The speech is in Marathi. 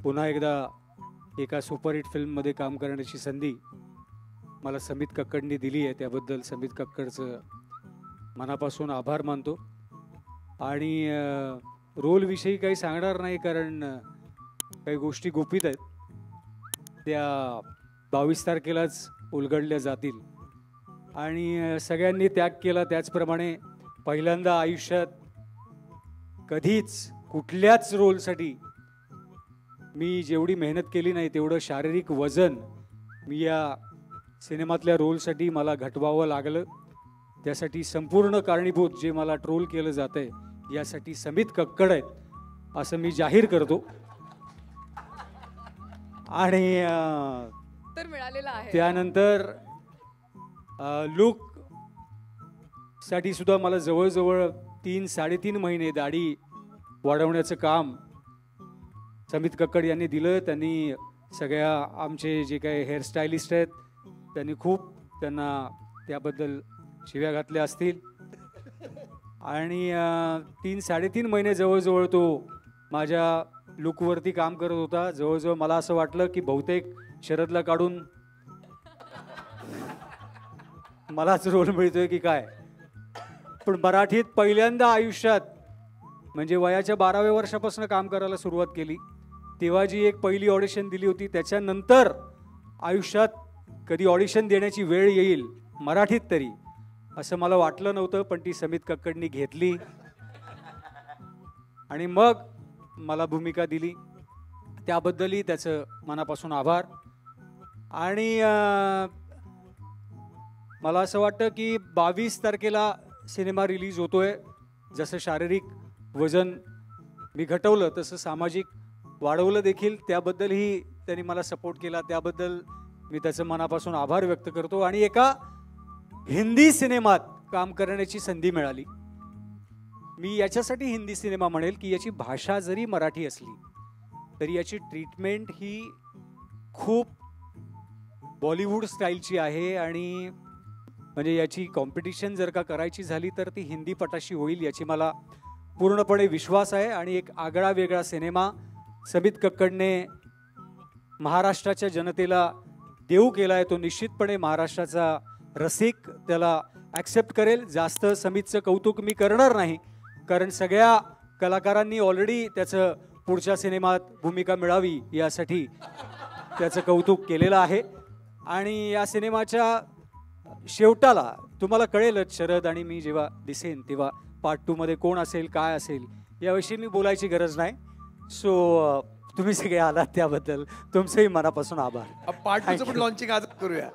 पुन्हा एकदा एका सुपरहिट फिल्ममध्ये काम करण्याची संधी मला समित कक्कडनी दिली आहे, त्याबद्दल समित कक्कडचं मनापासून आभार मानतो. आणि रोलविषयी काही सांगणार नाही, कारण काही गोष्टी गुपित आहेत, त्या 22 तारखेलाच उलगडल्या जातील. आणि सगळ्यांनी त्याग केला त्याचप्रमाणे पहिल्यांदा आयुष्यात कधीच कुठल्याच रोलसाठी मी जेवढी मेहनत केली नाही तेवढं शारीरिक वजन मी या सिनेमातल्या रोलसाठी मला घटवावं लागलं. त्यासाठी संपूर्ण कारणीभूत जे मला ट्रोल केलं जात आहे यासाठी समित कक्कड आहेत असं मी जाहीर करतो. आणि तर मिळालेला आहे. त्यानंतर लुक साठी सुद्धा मला जवळजवळ 3-3.5 महिने दाढी वाढवण्याचं काम समित कक्कड यांनी दिलं. त्यांनी सगळ्या आमचे जे काही हेअरस्टायलिस्ट आहेत त्यांनी खूप त्यांना त्याबद्दल शिव्या घातल्या असतील. आणि 3-3.5 महिने जवळजवळ तो माझ्या लुकवरती काम करत होता. जवळजवळ मला असं वाटलं की बहुतेक शरदला काढून मलाच रोल मिळतोय की काय. पण मराठीत पहिल्यांदा आयुष्यात म्हणजे वयाच्या 12व्या वर्षापासून काम करायला सुरुवात केली तेव्हा जी एक पहिली ऑडिशन दिली होती, त्याच्यानंतर आयुष्यात कधी ऑडिशन देण्याची वेळ येईल मराठीत तरी असं मला वाटलं नव्हतं. पण ती समित कक्कडनी घेतली आणि मग मला भूमिका दिली, त्याबद्दलही त्याचं मनापासून आभार. आणि मला असं वाटतं की 22 तारखेला सिनेमा रिलीज होतोय. जसं शारीरिक वजन मी घटवलं तसं सामाजिक वाढवलं देखील, त्याबद्दलही त्यांनी मला सपोर्ट केला, त्याबद्दल मी त्याचं मनापासून आभार व्यक्त करतो. आणि एका हिंदी सिनेमात काम करण्याची संधी मिळाली. मी याच्यासाठी हिंदी सिनेमा म्हणेल की याची भाषा जरी मराठी असली तरी याची ट्रीटमेंट ही खूप बॉलिवूड स्टाईलची आहे. आणि म्हणजे याची कॉम्पिटिशन जर का करायची झाली तर ती हिंदी पटाशी होईल याची मला पूर्णपणे विश्वास आहे. आणि एक आगळा वेगळा सिनेमा समित कक्कडने महाराष्ट्राच्या जनतेला देऊ केला आहे. तो निश्चितपणे महाराष्ट्राचा रसिक त्याला ॲक्सेप्ट करेल. जास्त समितचं कौतुक मी करणार नाही, कारण सगळ्या कलाकारांनी ऑलरेडी त्याचं पुढच्या सिनेमात भूमिका मिळावी यासाठी त्याचं कौतुक केलेलं आहे. आणि या सिनेमाच्या शेवटाला तुम्हाला कळेलच, शरद आणि मी जेव्हा दिसेन तेव्हा पार्ट 2 मध्ये कोण असेल काय असेल याविषयी मी बोलायची गरज नाही. सो तुम्ही सगळे आलात त्याबद्दल तुमचंही मनापासून आभार. पार्ट 2चं पण लॉन्चिंग आज करूया.